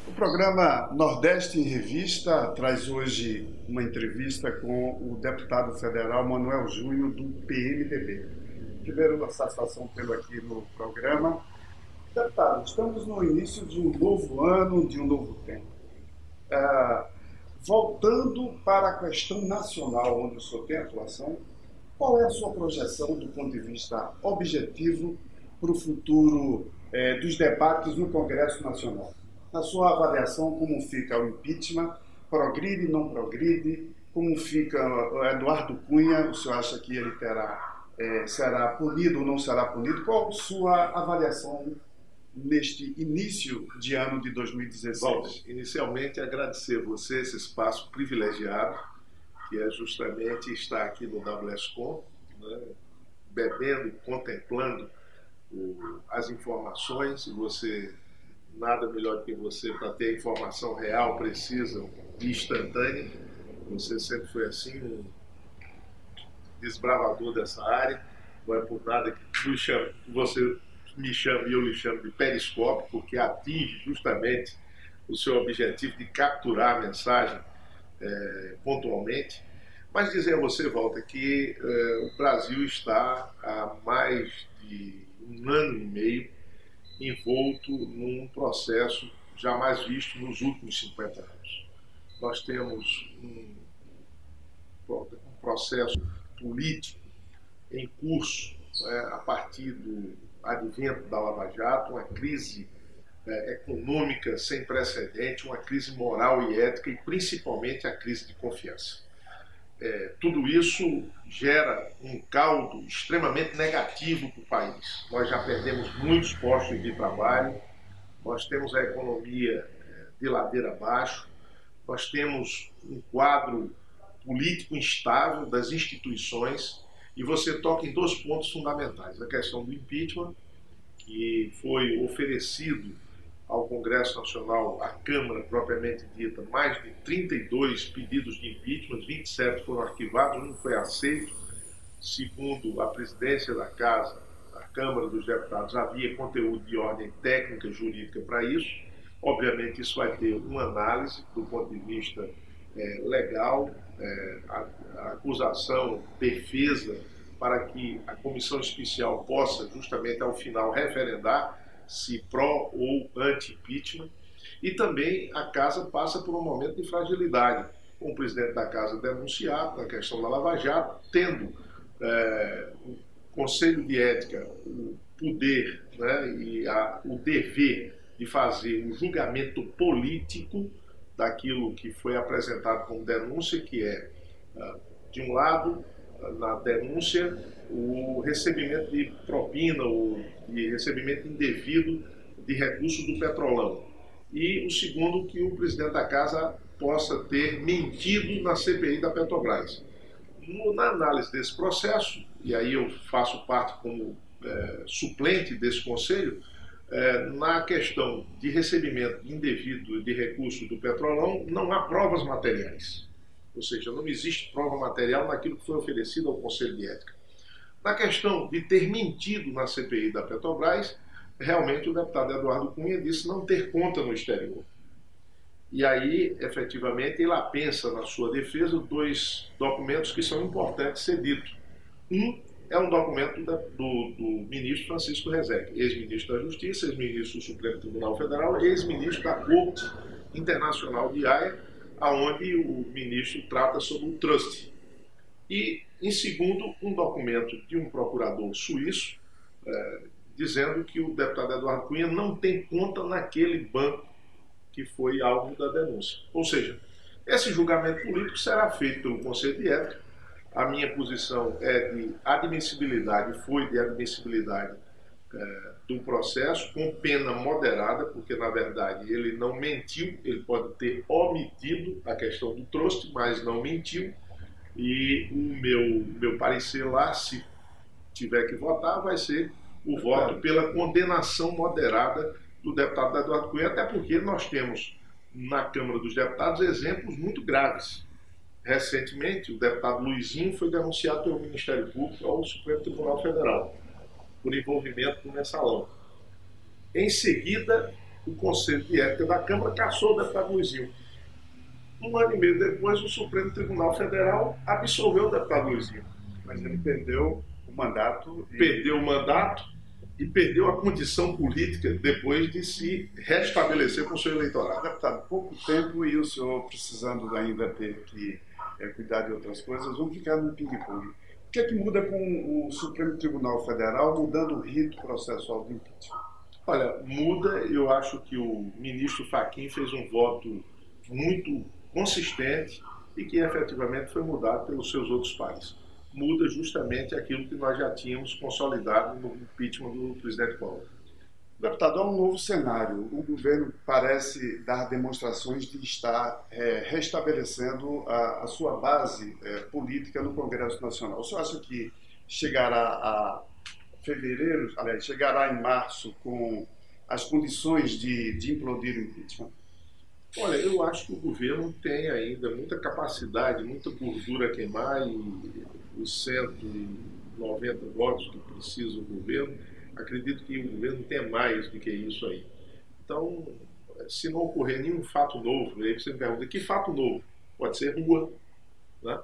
O programa Nordeste em Revista traz hoje uma entrevista com o deputado federal Manuel Júnior, do PMDB. Primeiro, uma satisfação tê-lo aqui no programa. Deputado, estamos no início de um novo ano, de um novo tempo. Voltando para a questão nacional, onde o senhor tem atuação, qual é a sua projeção do ponto de vista objetivo para o futuro dos debates no Congresso Nacional? Na sua avaliação, como fica o impeachment? Progride, não progride? Como fica o Eduardo Cunha? O senhor acha que ele será punido ou não será punido? Qual a sua avaliação neste início de ano de 2016? Bom, inicialmente agradecer a você esse espaço privilegiado, que é justamente estar aqui no WSCom, né, bebendo, contemplando as informações, e você, nada melhor do que você para ter a informação real, precisa e instantânea. Você sempre foi assim, um desbravador dessa área, não é por nada que você me chama e eu lhe chamo de periscópio, porque atinge justamente o seu objetivo de capturar a mensagem pontualmente. Mas dizer a você, Walter, que o Brasil está há mais de um ano e meio envolto num processo jamais visto nos últimos 50 anos. Nós temos um processo político em curso, a partir do advento da Lava Jato, uma crise econômica sem precedente, uma crise moral e ética e principalmente a crise de confiança. Tudo isso gera um caldo extremamente negativo para o país. Nós já perdemos muitos postos de trabalho, nós temos a economia de ladeira abaixo, nós temos um quadro político instável das instituições, e você toca em dois pontos fundamentais: a questão do impeachment, que foi oferecido ao Congresso Nacional, à Câmara propriamente dita, mais de 32 pedidos de impeachment, 27 foram arquivados, um foi aceito. Segundo a presidência da Casa, a Câmara dos Deputados, havia conteúdo de ordem técnica, jurídica para isso. Obviamente isso vai ter uma análise do ponto de vista legal, a acusação, defesa, para que a comissão especial possa justamente ao final referendar se pró ou anti-impeachment. E também a Casa passa por um momento de fragilidade, com o presidente da Casa denunciado na questão da Lava Jato, tendo o Conselho de Ética o poder, né, e o dever de fazer um julgamento político daquilo que foi apresentado como denúncia, que é, de um lado, na denúncia, o recebimento de propina ou de recebimento indevido de recursos do Petrolão. E o segundo, que o presidente da Casa possa ter mentido na CPI da Petrobras. Na análise desse processo, e aí eu faço parte como suplente desse conselho, na questão de recebimento indevido de recursos do Petrolão, não há provas materiais. Ou seja, não existe prova material naquilo que foi oferecido ao Conselho de Ética. Na questão de ter mentido na CPI da Petrobras, realmente o deputado Eduardo Cunha disse não ter conta no exterior. E aí, efetivamente, ele apensa na sua defesa dois documentos que são importantes ser dito. Um é um documento do ministro Francisco Rezec, ex-ministro da Justiça, ex-ministro do Supremo Tribunal Federal, ex-ministro da Corte Internacional de Haia, aonde o ministro trata sobre o trust. E, em segundo, um documento de um procurador suíço, dizendo que o deputado Eduardo Cunha não tem conta naquele banco que foi alvo da denúncia. Ou seja, esse julgamento político será feito pelo Conselho de Ética. A minha posição é de admissibilidade, foi de admissibilidade do processo, com pena moderada, porque, na verdade, ele não mentiu, ele pode ter omitido a questão do trust, mas não mentiu. E o meu parecer lá, se tiver que votar, vai ser o voto pela condenação moderada do deputado Eduardo Cunha, até porque nós temos na Câmara dos Deputados exemplos muito graves. Recentemente, o deputado Luizinho foi denunciado pelo Ministério Público ao Supremo Tribunal Federal por envolvimento no mensalão. Em seguida, o Conselho de Ética da Câmara cassou o deputado Luizinho. Um ano e meio depois, o Supremo Tribunal Federal absolveu o deputado Luizinho. Mas ele perdeu o mandato. Perdeu o mandato e perdeu a condição política depois de se restabelecer com o seu eleitorado. Deputado, pouco tempo e o senhor precisando ainda ter que cuidar de outras coisas, vamos ficar no ping-pong. O que é que muda com o Supremo Tribunal Federal mudando o rito processual do impeachment? Olha, muda. Eu acho que o ministro Fachin fez um voto muito consistente e que efetivamente foi mudado pelos seus outros pares. Muda justamente aquilo que nós já tínhamos consolidado no impeachment do presidente Collor. Deputado, há um novo cenário. O governo parece dar demonstrações de estar restabelecendo a sua base política no Congresso Nacional. O senhor acha que chegará a fevereiro, aliás, chegará em março com as condições de implodir o impeachment? Olha, eu acho que o governo tem ainda muita capacidade, muita gordura a queimar e os 190 votos que precisa o governo, acredito que o governo tem mais do que isso aí. Então, se não ocorrer nenhum fato novo, aí você me pergunta, que fato novo? Pode ser rua, né?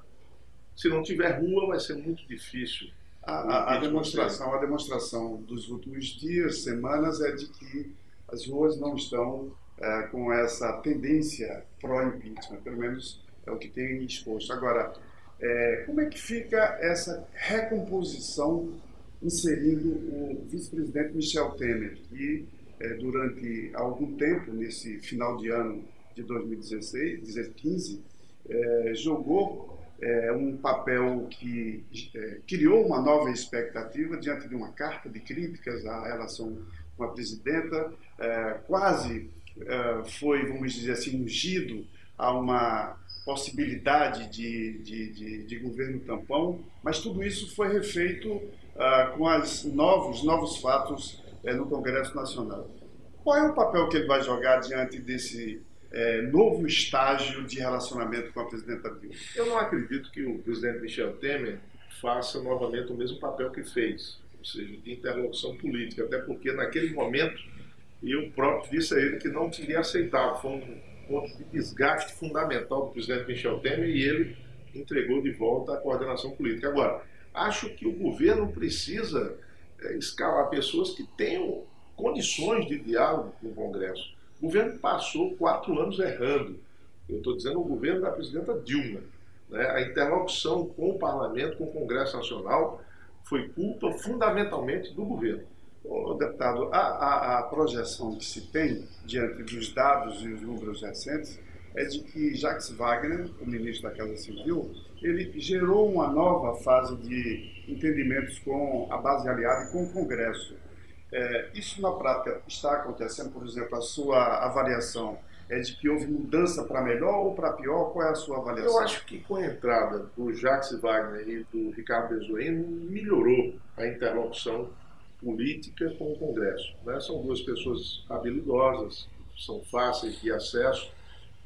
Se não tiver rua, vai ser muito difícil. A demonstração dos últimos dias, semanas, é de que as ruas não estão com essa tendência pró-impeachment, pelo menos é o que tem exposto. Agora, como é que fica essa recomposição inserindo o vice-presidente Michel Temer, que durante algum tempo, nesse final de ano de 2015, jogou um papel que criou uma nova expectativa diante de uma carta de críticas à relação com a presidenta, quase foi, vamos dizer assim, ungido a uma possibilidade de governo tampão, mas tudo isso foi refeito com os novos fatos no Congresso Nacional. Qual é o papel que ele vai jogar diante desse novo estágio de relacionamento com a presidenta Dilma? Eu não acredito que o presidente Michel Temer faça novamente o mesmo papel que fez, ou seja, de interlocução política, até porque naquele momento eu próprio disse a ele que não teria aceitado. Foi um ponto de desgaste fundamental do presidente Michel Temer e ele entregou de volta a coordenação política. Agora, acho que o governo precisa escalar pessoas que tenham condições de diálogo com o Congresso. O governo passou 4 anos errando. Eu estou dizendo o governo da presidenta Dilma, né? A interlocução com o Parlamento, com o Congresso Nacional, foi culpa fundamentalmente do governo. Deputado, a projeção que se tem diante dos dados e os números recentes é de que Jacques Wagner, o ministro da Casa Civil, ele gerou uma nova fase de entendimentos com a base aliada e com o Congresso. Isso na prática está acontecendo? Por exemplo, a sua avaliação é de que houve mudança para melhor ou para pior? Qual é a sua avaliação? Eu acho que com a entrada do Jacques Wagner e do Ricardo Bezoeno melhorou a interlocução política com o Congresso, né? São duas pessoas habilidosas, são fáceis de acesso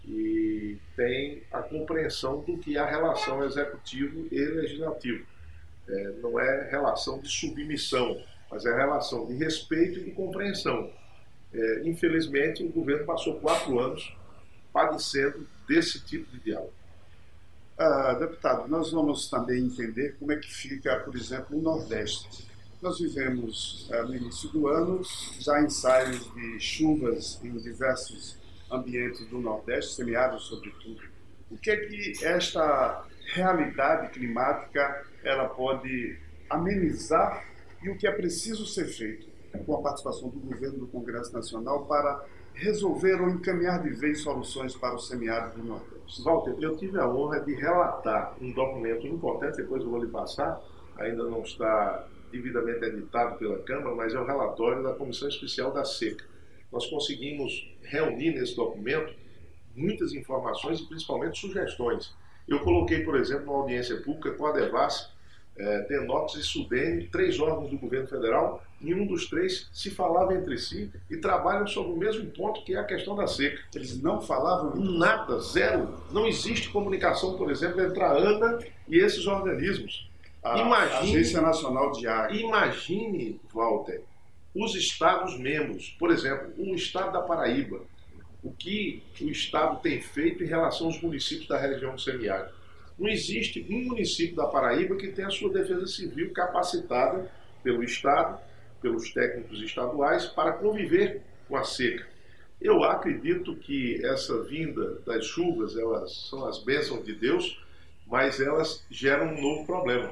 e têm a compreensão do que é a relação executivo e legislativo. Não é relação de submissão, mas é relação de respeito e de compreensão. Infelizmente, o governo passou 4 anos padecendo desse tipo de diálogo. Deputado, nós vamos também entender como é que fica, por exemplo, o Nordeste. Nós vivemos, no início do ano, já ensaios de chuvas em diversos ambientes do Nordeste, semiáridos sobretudo. O que é que esta realidade climática ela pode amenizar e o que é preciso ser feito com a participação do governo do Congresso Nacional para resolver ou encaminhar de vez soluções para o semiárido do Nordeste? Walter, eu tive a honra de relatar um documento importante, depois eu vou lhe passar, ainda não está devidamente editado pela Câmara, mas é o relatório da Comissão Especial da Seca. Nós conseguimos reunir nesse documento muitas informações e principalmente sugestões. Eu coloquei, por exemplo, na audiência pública com a Devasp, Denox e Sudene, 3 órgãos do governo federal, e um dos 3 se falava entre si e trabalham sobre o mesmo ponto, que é a questão da seca. Eles não falavam? Nada, zero. Não existe comunicação, por exemplo, entre a ANA e esses organismos. Agência Nacional de Água. Imagine, Walter, os Estados-membros. Por exemplo, o Estado da Paraíba. O que o Estado tem feito em relação aos municípios da região do semiárido. Não existe um município da Paraíba que tenha a sua defesa civil capacitada pelo Estado, pelos técnicos estaduais, para conviver com a seca. Eu acredito que essa vinda das chuvas, elas são as bênçãos de Deus, mas elas geram um novo problema.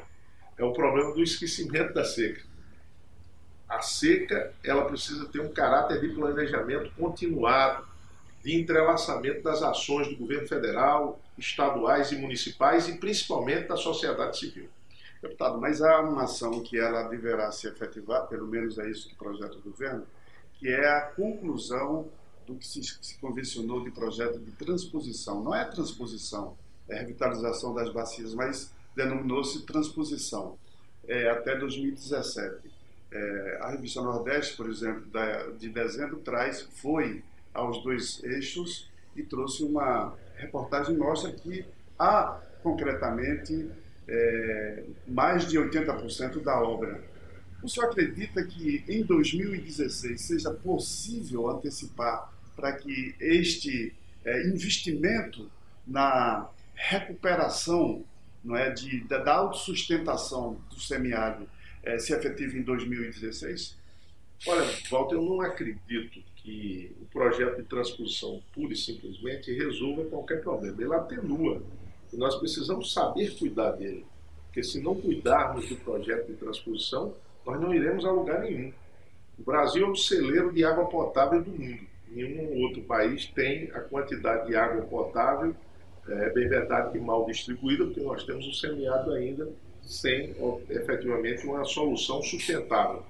É o problema do esquecimento da seca. A seca, ela precisa ter um caráter de planejamento continuado, de entrelaçamento das ações do governo federal, estaduais e municipais e principalmente da sociedade civil. Deputado, mas há uma ação que ela deverá se efetivar, pelo menos é isso que projeta o governo, que é a conclusão do que se convencionou de projeto de transposição. Não é transposição, é revitalização das bacias, mas denominou-se transposição, até 2017. A revista Nordeste, por exemplo, de dezembro, foi aos 2 eixos e trouxe uma reportagem nossa que há, concretamente, mais de 80% da obra. O senhor acredita que em 2016 seja possível antecipar para que este investimento na recuperação, não é, da autossustentação do semiárido se efetive em 2016? Olha, Walter, eu não acredito que o projeto de transposição pura e simplesmente resolva qualquer problema. Ele atenua. E nós precisamos saber cuidar dele. Porque se não cuidarmos do projeto de transposição, nós não iremos a lugar nenhum. O Brasil é o celeiro de água potável do mundo. Nenhum outro país tem a quantidade de água potável, bem verdade que mal distribuída, porque nós temos o semiárido ainda sem, efetivamente, uma solução sustentável.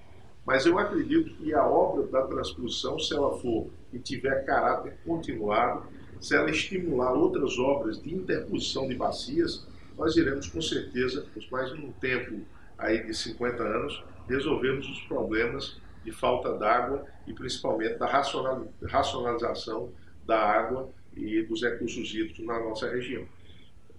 Mas eu acredito que a obra da transposição, se ela for e tiver caráter continuado, se ela estimular outras obras de interposição de bacias, nós iremos com certeza, por mais de um tempo aí de 50 anos, resolvermos os problemas de falta d'água e principalmente da racionalização da água e dos recursos hídricos na nossa região.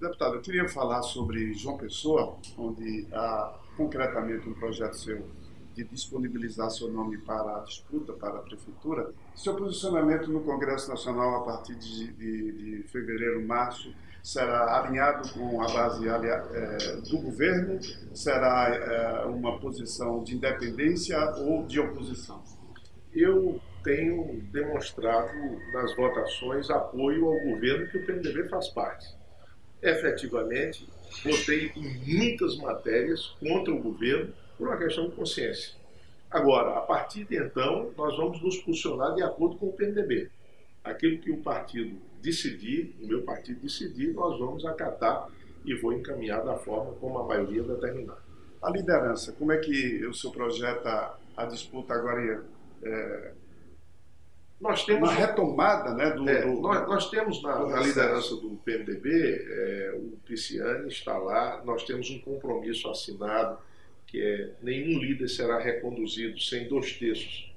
Deputado, eu queria falar sobre João Pessoa, onde há concretamente um projeto seu de disponibilizar seu nome para a disputa, para a prefeitura. Seu posicionamento no Congresso Nacional a partir de fevereiro, março, será alinhado com a base do governo? Será uma posição de independência ou de oposição? Eu tenho demonstrado nas votações apoio ao governo que o PMDB faz parte. Efetivamente, votei em muitas matérias contra o governo por uma questão de consciência. Agora, a partir de então, nós vamos nos posicionar de acordo com o PMDB. Aquilo que o partido decidir, o meu partido decidir, nós vamos acatar e vou encaminhar da forma como a maioria determinar. A liderança, como é que o senhor projeta a disputa agora? Nós temos uma retomada, né, nós temos na liderança do PMDB, o Pisciani está lá, nós temos um compromisso assinado, que nenhum líder será reconduzido sem 2/3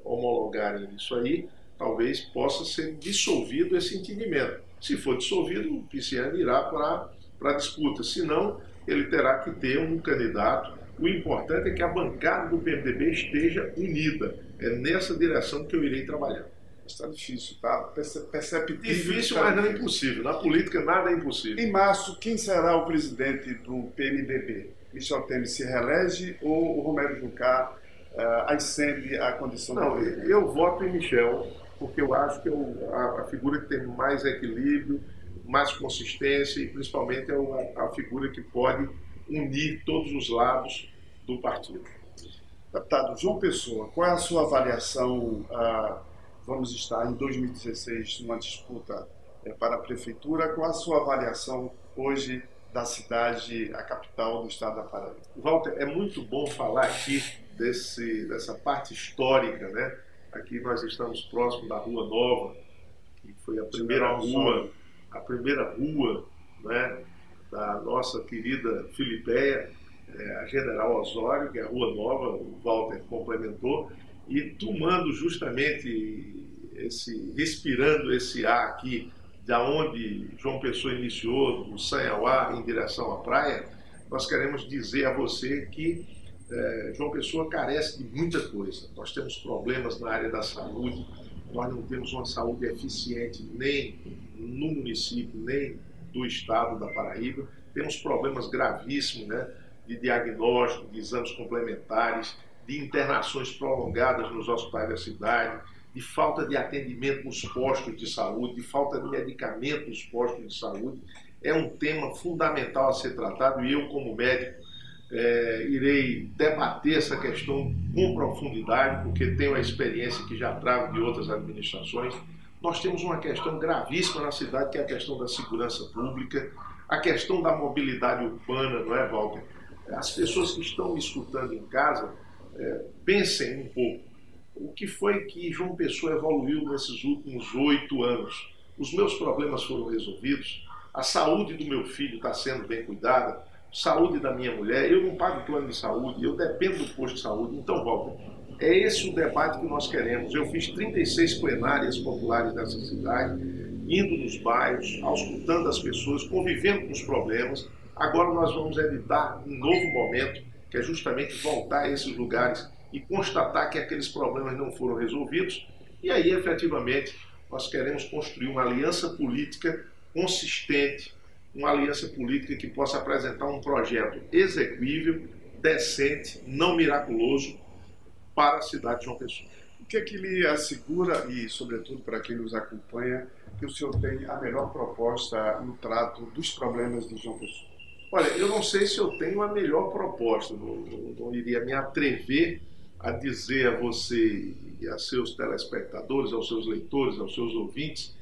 homologarem isso aí, talvez possa ser dissolvido esse entendimento. Se for dissolvido, o Pisciani irá para a disputa, senão ele terá que ter um candidato. O importante é que a bancada do PMDB esteja unida. É nessa direção que eu irei trabalhar. Está difícil, tá? Perceptível. Difícil, mas não é impossível. Na política nada é impossível. Em março, quem será o presidente do PMDB? Michel Temer se reelege ou o Romero Jucá ascende à condição Não, do presidente? Eu voto em Michel, porque eu acho que é a figura que tem mais equilíbrio, mais consistência e principalmente é a figura que pode unir todos os lados do partido. Deputado João Pessoa, qual é a sua avaliação? Vamos estar em 2016 numa disputa para a prefeitura. Qual a sua avaliação hoje da cidade, a capital do estado da Paraíba? Walter, é muito bom falar aqui dessa parte histórica, né? Aqui nós estamos próximo da Rua Nova, que foi a primeira rua, né, da nossa querida Filipéia, a General Osório, que é a Rua Nova, o Walter complementou, e tomando justamente respirando esse ar aqui, da onde João Pessoa iniciou, do Sanhauá em direção à praia, nós queremos dizer a você que João Pessoa carece de muita coisa. Nós temos problemas na área da saúde, nós não temos uma saúde eficiente nem no município, nem do estado da Paraíba. Temos problemas gravíssimos, né, de diagnóstico, de exames complementares, de internações prolongadas nos hospitais da cidade, de falta de atendimento nos postos de saúde, de falta de medicamentos nos postos de saúde. É um tema fundamental a ser tratado e eu, como médico, irei debater essa questão com profundidade, porque tenho a experiência que já trago de outras administrações. Nós temos uma questão gravíssima na cidade, que é a questão da segurança pública, a questão da mobilidade urbana, não é, Walter? As pessoas que estão me escutando em casa, pensem um pouco. O que foi que João Pessoa evoluiu nesses últimos 8 anos? Os meus problemas foram resolvidos, a saúde do meu filho está sendo bem cuidada, saúde da minha mulher, eu não pago plano de saúde, eu dependo do posto de saúde. Então, Walter, é esse o debate que nós queremos. Eu fiz 36 plenárias populares nessa cidade, indo nos bairros, auscultando as pessoas, convivendo com os problemas. Agora nós vamos editar um novo momento, que é justamente voltar a esses lugares e constatar que aqueles problemas não foram resolvidos. E aí, efetivamente, nós queremos construir uma aliança política consistente, uma aliança política que possa apresentar um projeto execuível, decente, não miraculoso, para a cidade de João Pessoa. O que é que lhe assegura, e sobretudo para quem nos acompanha, que o senhor tem a melhor proposta no trato dos problemas de João Pessoa? Olha, eu não sei se eu tenho a melhor proposta, não iria me atrever a dizer a você e a seus telespectadores, aos seus leitores, aos seus ouvintes,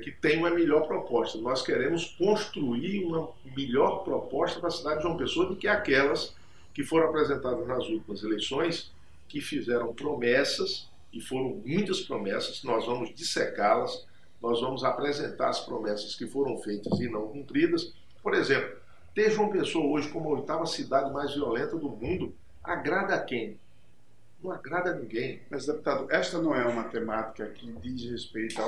que tem uma melhor proposta. Nós queremos construir uma melhor proposta para a cidade de João Pessoa do que aquelas que foram apresentadas nas últimas eleições, que fizeram promessas, e foram muitas promessas. Nós vamos dissecá-las, nós vamos apresentar as promessas que foram feitas e não cumpridas. Por exemplo, ter João Pessoa hoje como a 8ª cidade mais violenta do mundo agrada a quem? Não agrada a ninguém. Mas, deputado, esta não é uma temática que diz respeito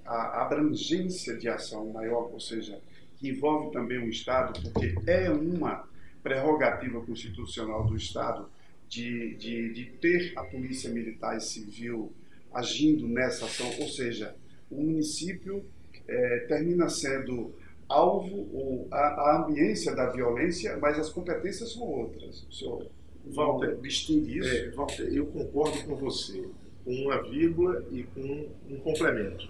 a abrangência de ação maior, ou seja, que envolve também o Estado, porque é uma prerrogativa constitucional do Estado de ter a polícia militar e civil agindo nessa ação, ou seja, o município termina sendo alvo ou a ambiência da violência, mas as competências são outras. O senhor Walter, distingue isso? Walter, eu concordo com você, com uma vírgula e com um complemento.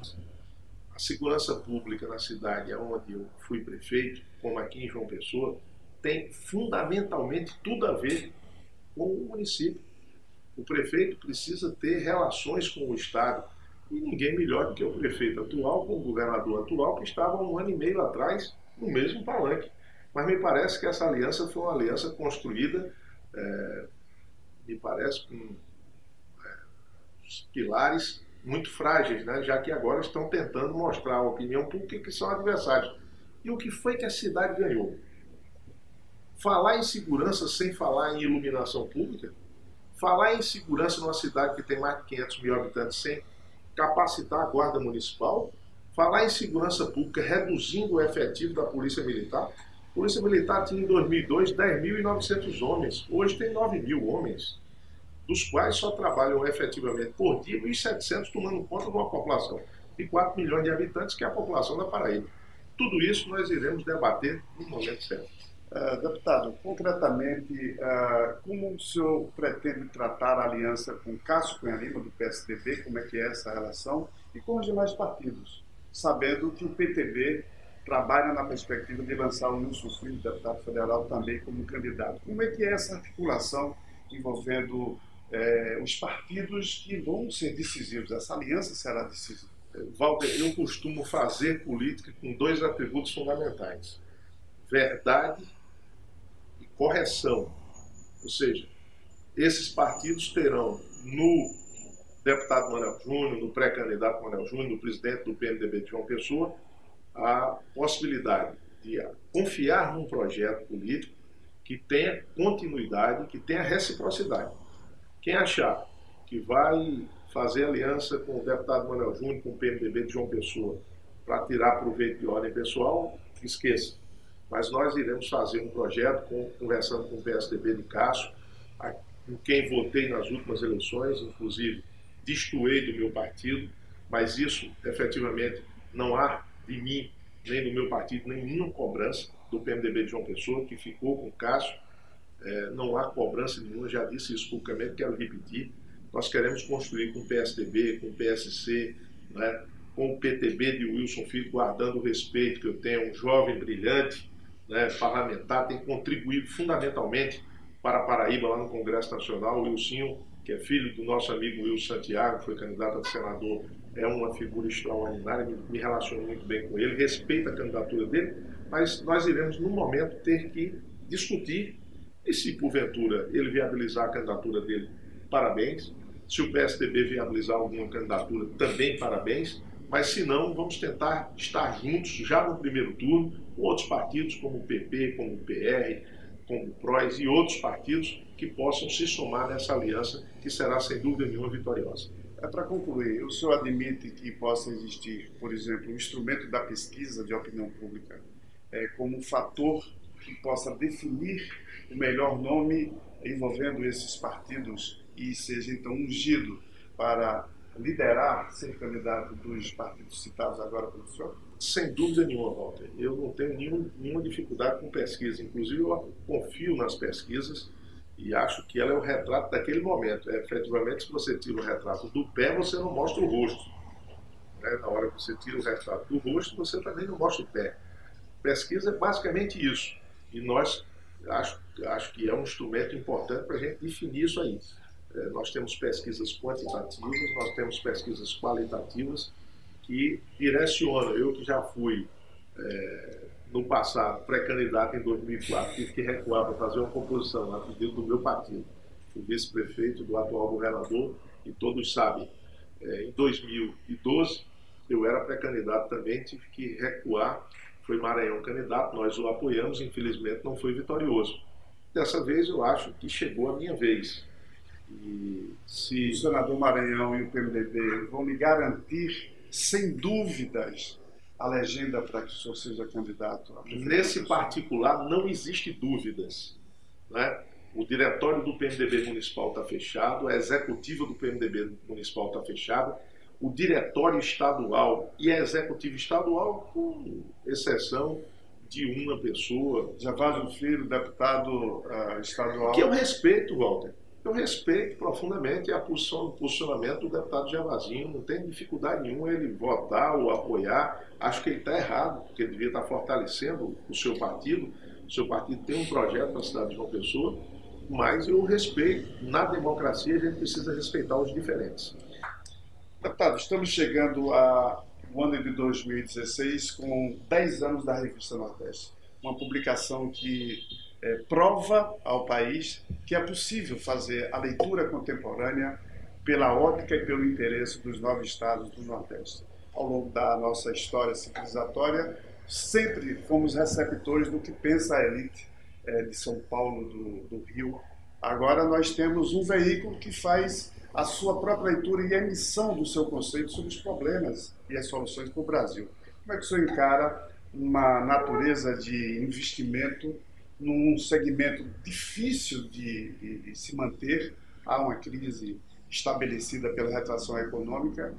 A segurança pública na cidade onde eu fui prefeito, como aqui em João Pessoa, tem fundamentalmente tudo a ver com o município. O prefeito precisa ter relações com o Estado, e ninguém melhor do que o prefeito atual, com o governador atual, que estava 1 ano e meio atrás no mesmo palanque. Mas me parece que essa aliança foi uma aliança construída, me parece, com pilares muito frágeis, né? Já que agora estão tentando mostrar à opinião pública que são adversários. E o que foi que a cidade ganhou? Falar em segurança sem falar em iluminação pública? Falar em segurança numa cidade que tem mais de 500 mil habitantes sem capacitar a guarda municipal? Falar em segurança pública reduzindo o efetivo da Polícia Militar? A Polícia Militar tinha em 2002 10.900 homens, hoje tem 9.000 homens, dos quais só trabalham efetivamente por dia 1.700, tomando conta de uma população de 4 milhões de habitantes, que é a população da Paraíba. Tudo isso nós iremos debater no momento certo. Deputado, concretamente, como o senhor pretende tratar a aliança com Cássio Cunha Lima, do PSDB, como é que é essa relação, e com os demais partidos, sabendo que o PTB trabalha na perspectiva de lançar o Nilson Filho, deputado federal, também como candidato. Como é que é essa articulação envolvendo os partidos que vão ser decisivos? Essa aliança será decisiva? Walter, eu costumo fazer política com 2 atributos fundamentais: verdade e correção. Ou seja, esses partidos terão no deputado Manuel Júnior, no pré-candidato Manuel Júnior, no presidente do PMDB de João Pessoa, a possibilidade de confiar num projeto político que tenha continuidade, que tenha reciprocidade. Quem achar que vai fazer aliança com o deputado Manuel Júnior, com o PMDB de João Pessoa, para tirar proveito de ordem pessoal, esqueça. Mas nós iremos fazer um projeto, conversando com o PSDB de Cássio, em quem votei nas últimas eleições, inclusive destoei do meu partido, mas isso, efetivamente, não há de mim, nem do meu partido, nenhuma cobrança do PMDB de João Pessoa, que ficou com o Cássio. Não há cobrança nenhuma, já disse isso publicamente, quero repetir. Nós queremos construir com o PSDB, com o PSC, né, com o PTB de Wilson Filho, guardando o respeito que eu tenho, um jovem brilhante, né, parlamentar, tem contribuído fundamentalmente para a Paraíba, lá no Congresso Nacional. O Wilson, que é filho do nosso amigo Wilson Santiago, foi candidato a senador, é uma figura extraordinária, me relaciono muito bem com ele, respeito a candidatura dele, mas nós iremos, no momento, ter que discutir, e se porventura ele viabilizar a candidatura dele, parabéns. Se o PSDB viabilizar alguma candidatura, também parabéns. Mas se não, vamos tentar estar juntos já no primeiro turno, com outros partidos como o PP, como o PR, como o PROS e outros partidos que possam se somar nessa aliança que será, sem dúvida nenhuma, vitoriosa. Para concluir, o senhor admite que possa existir, por exemplo, um instrumento da pesquisa de opinião pública como um fator que possa definir o melhor nome envolvendo esses partidos e seja então ungido para liderar, ser candidato dos partidos citados agora pelo senhor? Sem dúvida nenhuma, Walter. Eu não tenho nenhuma dificuldade com pesquisa. Inclusive, eu confio nas pesquisas e acho que ela é o retrato daquele momento. Efetivamente, se você tira o retrato do pé, você não mostra o rosto. Na hora que você tira o retrato do rosto, você também não mostra o pé. Pesquisa é basicamente isso. E nós, acho que é um instrumento importante para a gente definir isso aí. Nós temos pesquisas quantitativas, nós temos pesquisas qualitativas que direcionam. Eu que já fui, no passado, pré-candidato em 2004, tive que recuar para fazer uma composição a pedido do meu partido. Fui vice-prefeito do atual governador e todos sabem, em 2012 eu era pré-candidato também, tive que recuar. Foi Maranhão candidato, nós o apoiamos, infelizmente não foi vitorioso. Dessa vez eu acho que chegou a minha vez. E se o senador Maranhão e o PMDB vão me garantir, sem dúvidas, a legenda para que o senhor seja candidato? Nesse particular não existe dúvidas, né? O diretório do PMDB municipal está fechado, a executiva do PMDB municipal está fechada, o diretório estadual e a executiva estadual, com exceção de uma pessoa. Gervásio Filho, deputado estadual. Que eu respeito, Walter. Eu respeito profundamente o posicionamento do deputado Gervasinho, não tem dificuldade nenhuma ele votar ou apoiar. Acho que ele está errado, porque ele devia estar fortalecendo o seu partido. O seu partido tem um projeto para a cidade de João Pessoa, mas eu respeito. Na democracia, a gente precisa respeitar os diferentes. Deputado, estamos chegando ao ano de 2016 com 10 anos da Revista Nordeste. Uma publicação que prova ao país que é possível fazer a leitura contemporânea pela ótica e pelo interesse dos 9 estados do Nordeste. Ao longo da nossa história civilizatória, sempre fomos receptores do que pensa a elite de São Paulo, do Rio. Agora nós temos um veículo que faz a sua própria leitura e a emissão do seu conceito sobre os problemas e as soluções para o Brasil. Como é que o senhor encara uma natureza de investimento num segmento difícil de se manter? Há uma crise estabelecida pela retração econômica.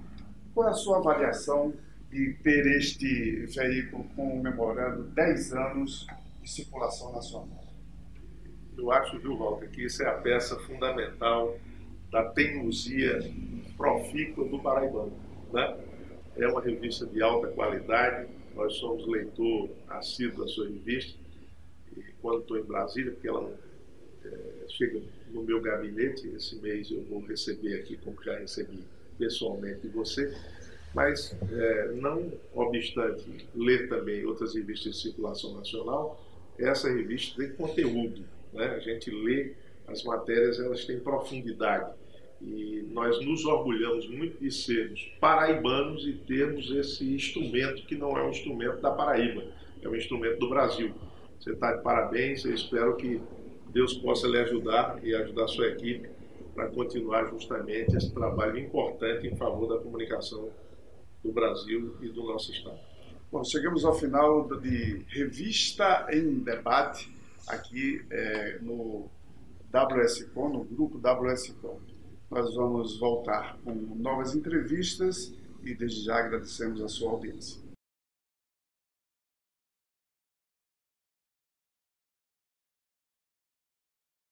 Qual é a sua avaliação de ter este veículo comemorando 10 anos de circulação nacional? Eu acho, viu, Walter, que isso é a peça fundamental da teimosia profícua do paraibano, né? É uma revista de alta qualidade, nós somos leitor assíduo da sua revista, e quando estou em Brasília, porque ela chega no meu gabinete, esse mês eu vou receber aqui, como já recebi pessoalmente de você, mas não obstante ler também outras revistas de circulação nacional, essa revista tem conteúdo, né? A gente lê as matérias, elas têm profundidade. E nós nos orgulhamos muito de sermos paraibanos e termos esse instrumento que não é um instrumento da Paraíba, é um instrumento do Brasil. Você está de parabéns, eu espero que Deus possa lhe ajudar e ajudar a sua equipe para continuar justamente esse trabalho importante em favor da comunicação do Brasil e do nosso Estado. Bom, chegamos ao final de Revista em Debate, aqui no WSCom, no grupo WSCom. Nós vamos voltar com novas entrevistas e desde já agradecemos a sua audiência.